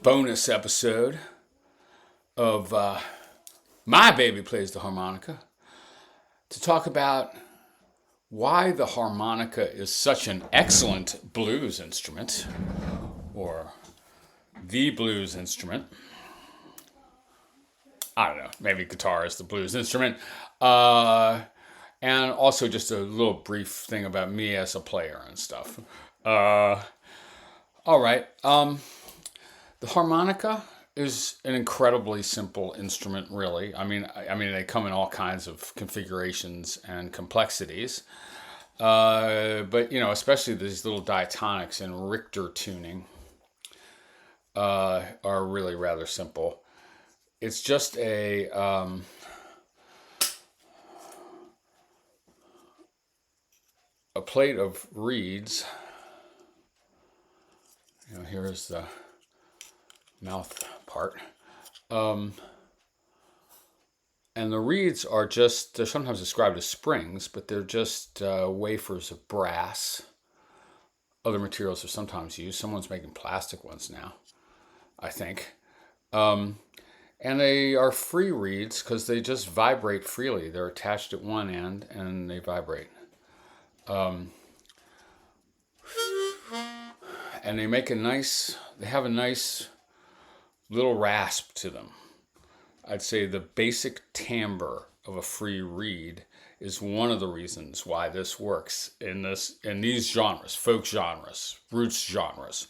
bonus episode of My Baby Plays the Harmonica to talk about why the harmonica is such an excellent blues instrument, or the blues instrument. I don't know, maybe guitar is the blues instrument. And also just a little brief thing about me as a player and stuff. All right. The harmonica is an incredibly simple instrument, really. I mean, they come in all kinds of configurations and complexities. But especially these little diatonics and Richter tuning are really rather simple. It's just a plate of reeds. Here's the mouth part. And the reeds are they're sometimes described as springs, but they're just wafers of brass. Other materials are sometimes used. Someone's making plastic ones now, I think. And they are free reeds because they just vibrate freely. They're attached at one end and they vibrate. And they have a nice little rasp to them. I'd say the basic timbre of a free reed is one of the reasons why this works in these genres, folk genres, roots genres.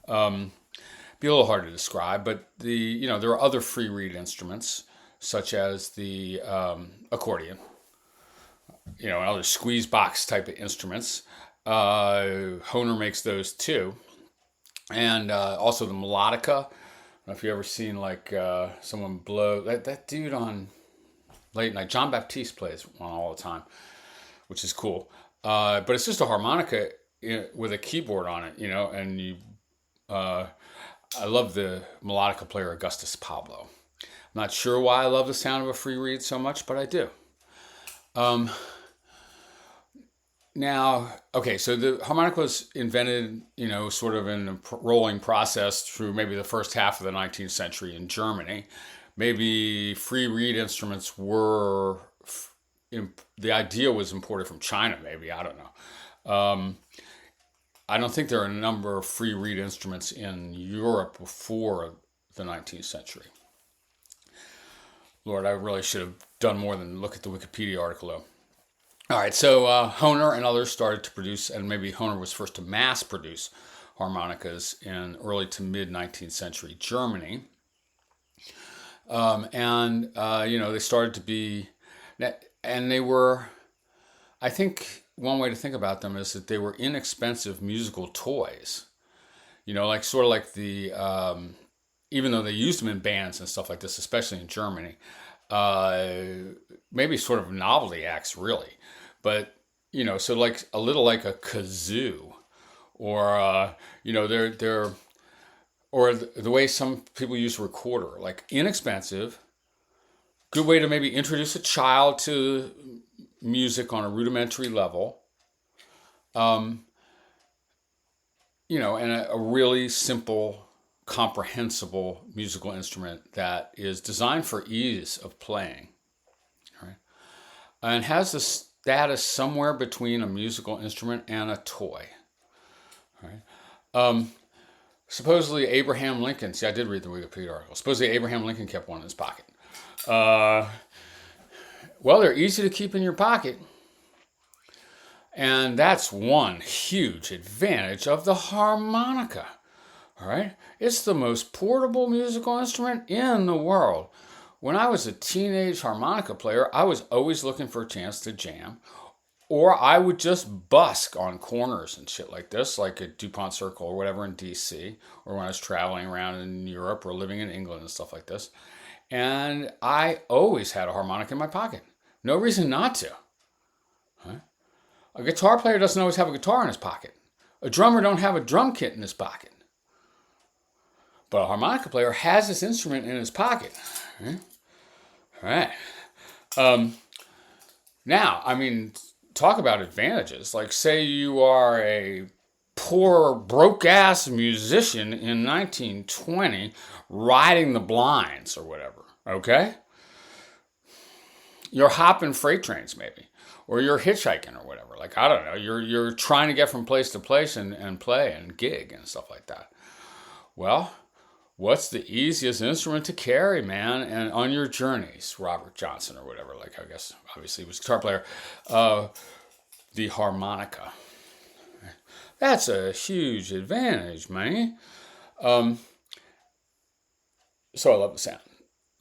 Be a little hard to describe, but there are other free reed instruments such as the accordion, and other squeeze box type of instruments. Hohner makes those too, and also the melodica. I don't know if you ever seen someone blow that dude on late night. John Baptiste plays one all the time, which is cool. But it's just a harmonica with a keyboard on it, and you. I love the melodica player Augustus Pablo. I'm not sure why I love the sound of a free reed so much, but I do. So the harmonica was invented, sort of in a rolling process through maybe the first half of the 19th century in Germany. Maybe free reed instruments the idea was imported from China, maybe, I don't know. I don't think there are a number of free reed instruments in Europe before the 19th century. Lord, I really should have done more than look at the Wikipedia article, though. All right, so Hohner and others started to produce, and maybe Hohner was first to mass produce harmonicas in early to mid 19th century Germany. They started to be, and they were, I think one way to think about them is that they were inexpensive musical toys. Sort of like the, even though they used them in bands and stuff like this, especially in Germany, maybe sort of novelty acts, really. But, so like a little like a kazoo, or, or the way some people use a recorder, like inexpensive, good way to maybe introduce a child to music on a rudimentary level, and a really simple, comprehensible musical instrument that is designed for ease of playing, right? And has the status somewhere between a musical instrument and a toy, right? Supposedly Abraham Lincoln, I did read the Wikipedia article, supposedly Abraham Lincoln kept one in his pocket. Well, they're easy to keep in your pocket. And that's one huge advantage of the harmonica. All right? It's the most portable musical instrument in the world. When I was a teenage harmonica player, I was always looking for a chance to jam. Or I would just busk on corners and shit like this, like at DuPont Circle or whatever in DC, or when I was traveling around in Europe or living in England and stuff like this. And I always had a harmonica in my pocket. No reason not to. Huh? A guitar player doesn't always have a guitar in his pocket. A drummer don't have a drum kit in his pocket. But a harmonica player has this instrument in his pocket. Huh? All right. Now, talk about advantages. Like, say you are a poor broke-ass musician in 1920 riding the blinds or whatever, okay? You're hopping freight trains maybe, or you're hitchhiking or whatever. Like, I don't know, you're trying to get from place to place and play and gig and stuff like that. Well, what's the easiest instrument to carry, man? And on your journeys, Robert Johnson or whatever, like, I guess obviously he was a guitar player, the harmonica. That's a huge advantage, man. So I love the sound.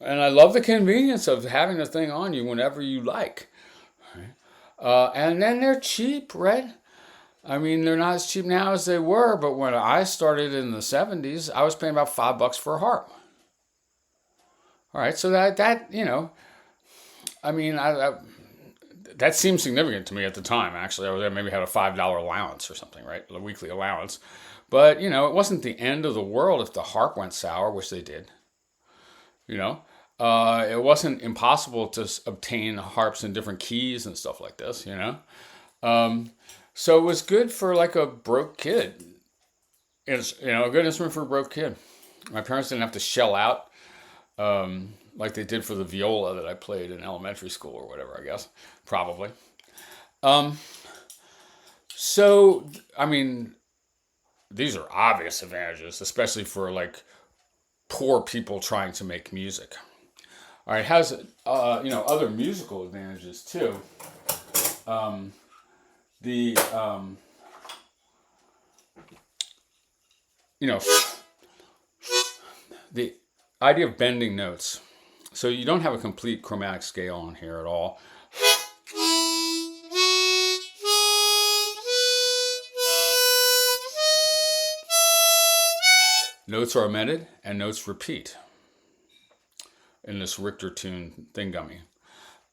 And I love the convenience of having the thing on you whenever you like. And then they're cheap, right? I mean, they're not as cheap now as they were, but when I started in the 70s, I was paying about $5 for a harp. All right, so that you know, I mean, that seemed significant to me at the time, actually. I maybe had a $5 allowance or something, right? A weekly allowance. But, you know, it wasn't the end of the world if the harp went sour, which they did. You know, it wasn't impossible to obtain harps in different keys and stuff like this, you know. So it was good for like a broke kid. It's, you know, a good instrument for a broke kid. My parents didn't have to shell out like they did for the viola that I played in elementary school or whatever, I guess. Probably. So, I mean, these are obvious advantages, especially for like poor people trying to make music. All right, has you know, other musical advantages too. You know, the idea of bending notes. So you don't have a complete chromatic scale on here at all. Notes are omitted and notes repeat in this Richter tune thingummy.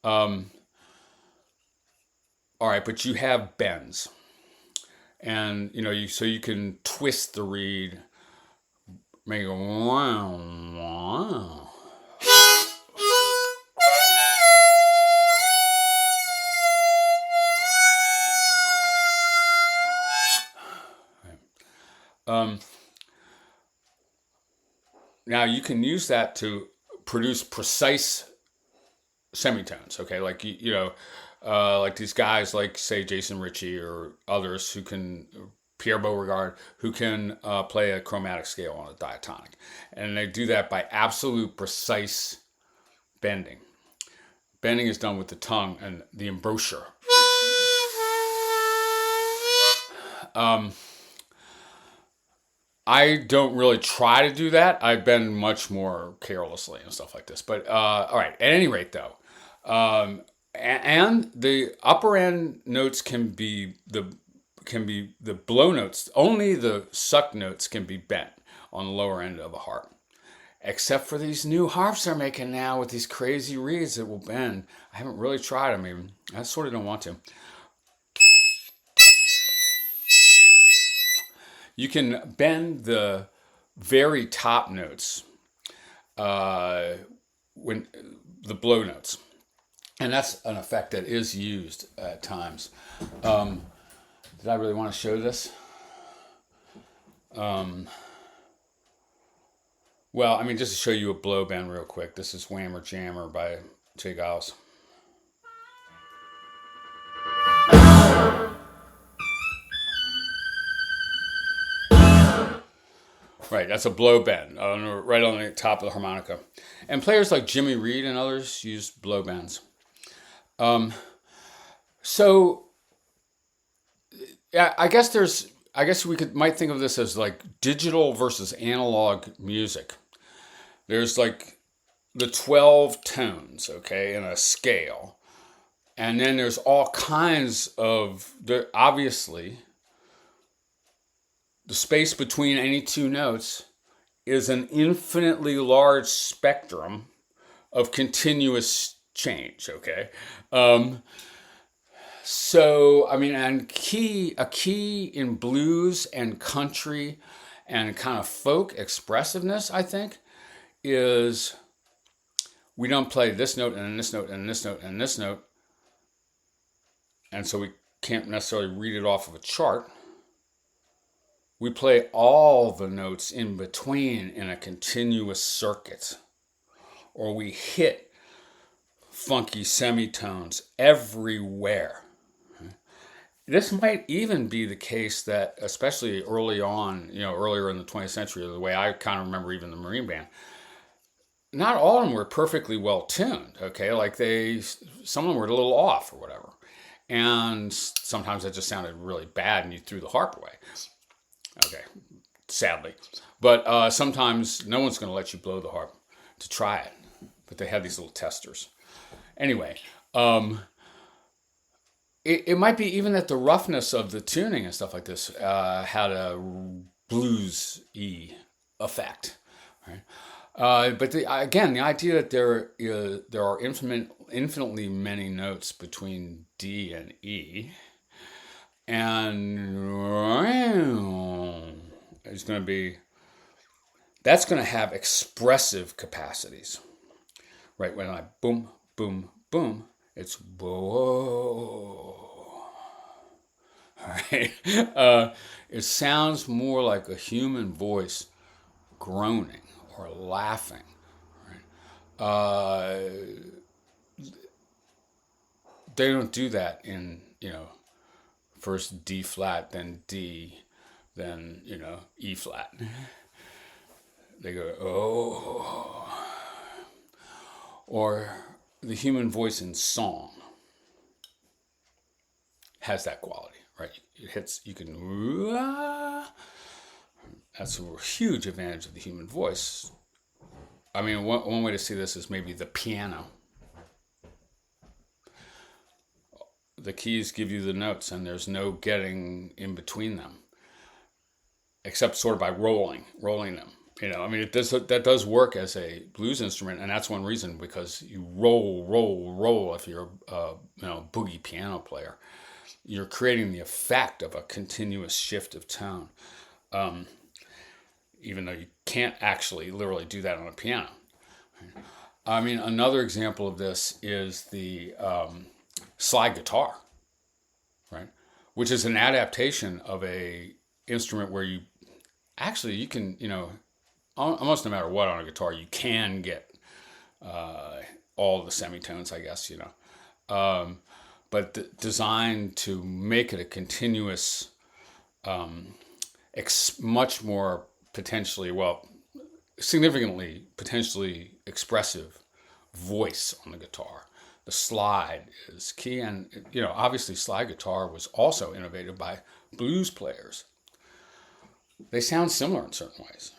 All right, but you have bends. And, you know, so you can twist the reed, make it go, wow, wow. Now you can use that to produce precise semitones. Okay, like you know, like these guys, like say Jason Ritchie or others who can, Pierre Beauregard, who can play a chromatic scale on a diatonic, and they do that by absolute precise bending. Bending is done with the tongue and the embouchure. I don't really try to do that. I bend much more carelessly and stuff like this. But all right. At any rate, though, and the upper end notes can be the blow notes. Only the suck notes can be bent on the lower end of a harp, except for these new harps they're making now with these crazy reeds that will bend. I haven't really tried them even. I sort of don't want to. You can bend the very top notes, when the blow notes, and that's an effect that is used at times. Did I really want to show this? Well, I mean, just to show you a blow bend real quick. This is Whammer Jammer by Jay Giles. Right, that's a blow bend, right on the top of the harmonica. And players like Jimmy Reed and others use blow bends. So, yeah, I guess we might think of this as like digital versus analog music. There's like the 12 tones, okay, in a scale. And then there's all kinds of, obviously, the space between any two notes is an infinitely large spectrum of continuous change, okay? So, I mean, and a key in blues and country and kind of folk expressiveness, I think, is we don't play this note and this note and this note and this note, and so we can't necessarily read it off of a chart. we play all the notes in between in a continuous circuit, or we hit funky semitones everywhere. This might even be the case that, especially early on, earlier in the 20th century, the way I kind of remember even the Marine Band, not all of them were perfectly well tuned, okay? Like some of them were a little off or whatever. And sometimes it just sounded really bad and you threw the harp away. Okay, sadly. But sometimes no one's going to let you blow the harp to try it. But they had these little testers. Anyway, it might be even that the roughness of the tuning and stuff like this had a blues-y effect, right? But again, the idea that there are infinitely many notes between D and E, and it's going to be, that's going to have expressive capacities, right? When I boom, boom, boom, it's whoa. All right. It sounds more like a human voice groaning or laughing. Right? They don't do that in, first D flat, then D, then, E flat. They go, oh. Or the human voice in song has that quality, right? It hits, you can, that's a huge advantage of the human voice. I mean, one way to see this is maybe the piano. The keys give you the notes and there's no getting in between them, except sort of by rolling them. I mean, that does work as a blues instrument, and that's one reason, because you roll. If you're a boogie piano player, you're creating the effect of a continuous shift of tone, even though you can't actually literally do that on a piano. I mean, another example of this is the slide guitar, right? Which is an adaptation of a instrument where you can, almost no matter what on a guitar, you can get all the semitones, I guess, but designed to make it a continuous, much more significantly potentially expressive voice on the guitar. The slide is key, and obviously slide guitar was also innovated by blues players. They sound similar in certain ways.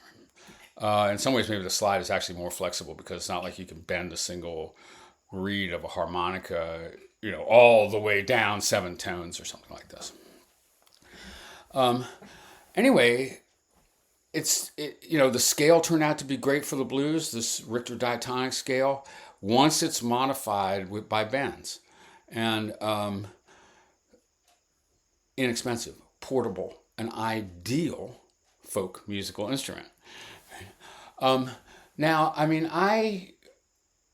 In some ways, maybe the slide is actually more flexible, because it's not like you can bend a single reed of a harmonica, all the way down 7 tones or something like this. Anyway, the scale turned out to be great for the blues, this Richter diatonic scale, once it's modified by bends. And inexpensive, portable, an ideal folk musical instrument. Now, I mean,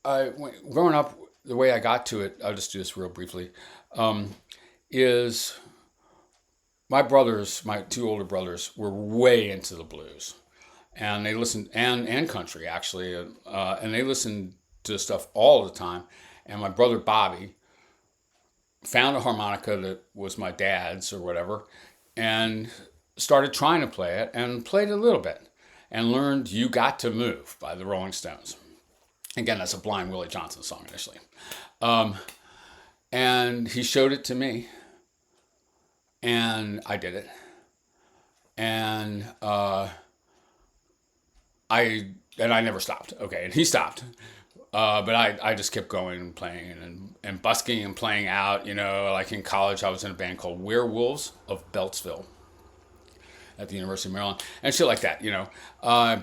growing up, the way I got to it, I'll just do this real briefly, is my 2 older brothers were way into the blues, and they listened, and country actually, and they listened to stuff all the time. And my brother Bobby found a harmonica that was my dad's or whatever, and started trying to play it, and played a little bit, and learned "You Got to Move" by the Rolling Stones. Again, that's a Blind Willie Johnson song initially. And he showed it to me, and I did it. And I never stopped. Okay, and he stopped. But I just kept going and playing and busking and playing out. Like in college, I was in a band called Werewolves of Beltsville at the University of Maryland, and shit like that,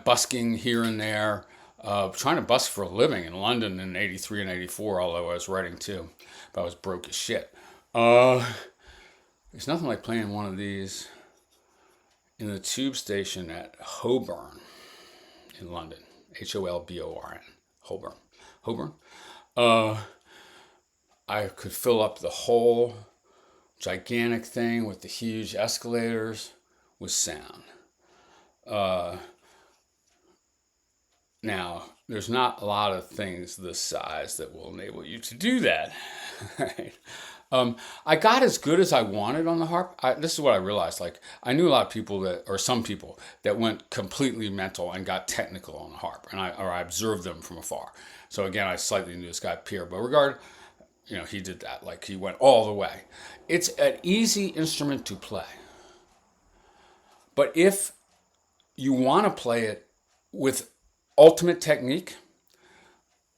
busking here and there, trying to busk for a living in London in 83 and 84, although I was writing too, but I was broke as shit. There's nothing like playing one of these in the tube station at Holborn in London, Holborn, Holborn. I could fill up the whole gigantic thing with the huge escalators with sound. Now, there's not a lot of things this size that will enable you to do that. Right? I got as good as I wanted on the harp. This is what I realized. Like, I knew a lot of people that, or some people that went completely mental and got technical on the harp, and I observed them from afar. So again, I slightly knew this guy Pierre Beauregard. He did that. Like, he went all the way. It's an easy instrument to play, but if you want to play it with ultimate technique,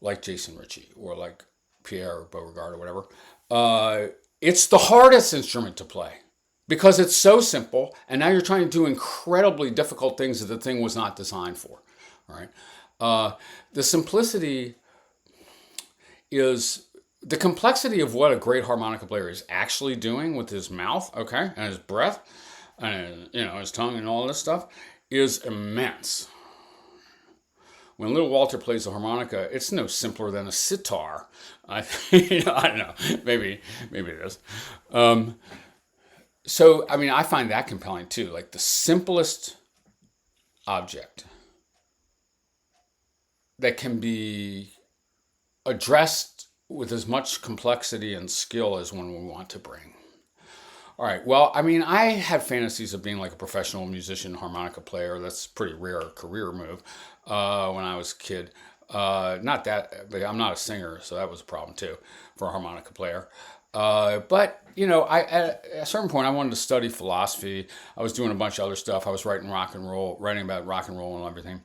like Jason Ritchie or like Pierre Beauregard or whatever, it's the hardest instrument to play because it's so simple, and now you're trying to do incredibly difficult things that the thing was not designed for. Right? The simplicity is the complexity of what a great harmonica player is actually doing with his mouth, okay, and his breath, and his tongue and all this stuff is immense. When little Walter plays the harmonica, it's no simpler than a sitar. I don't know. Maybe it is. So, I find that compelling too. Like, the simplest object that can be addressed with as much complexity and skill as one we want to bring. All right. Well, I had fantasies of being like a professional musician, harmonica player. That's a pretty rare career move when I was a kid. Not that, but I'm not a singer, so that was a problem too for a harmonica player. But at a certain point, I wanted to study philosophy. I was doing a bunch of other stuff. I was writing about rock and roll and everything.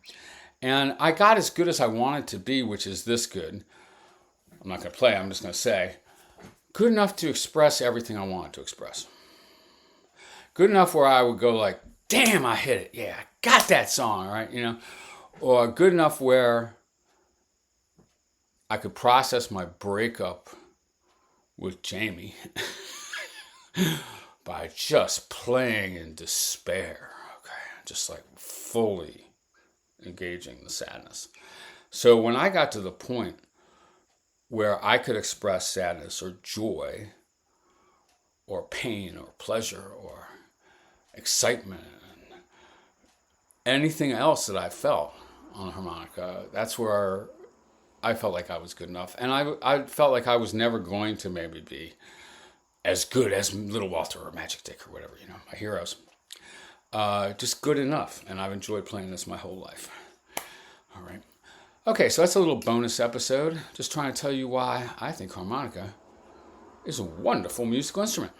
And I got as good as I wanted to be, which is this good. I'm not going to play. I'm just going to say, good enough to express everything I wanted to express. Good enough where I would go like, damn, I hit it. Yeah, I got that song, right? Or good enough where I could process my breakup with Jamie by just playing in despair. Okay, just like fully engaging the sadness. So when I got to the point where I could express sadness or joy or pain or pleasure or excitement and anything else that I felt on the harmonica, that's where I felt like I was good enough. And I felt like I was never going to maybe be as good as Little Walter or Magic Dick or whatever, my heroes. Just good enough. And I've enjoyed playing this my whole life. All right. Okay, so that's a little bonus episode. Just trying to tell you why I think harmonica is a wonderful musical instrument.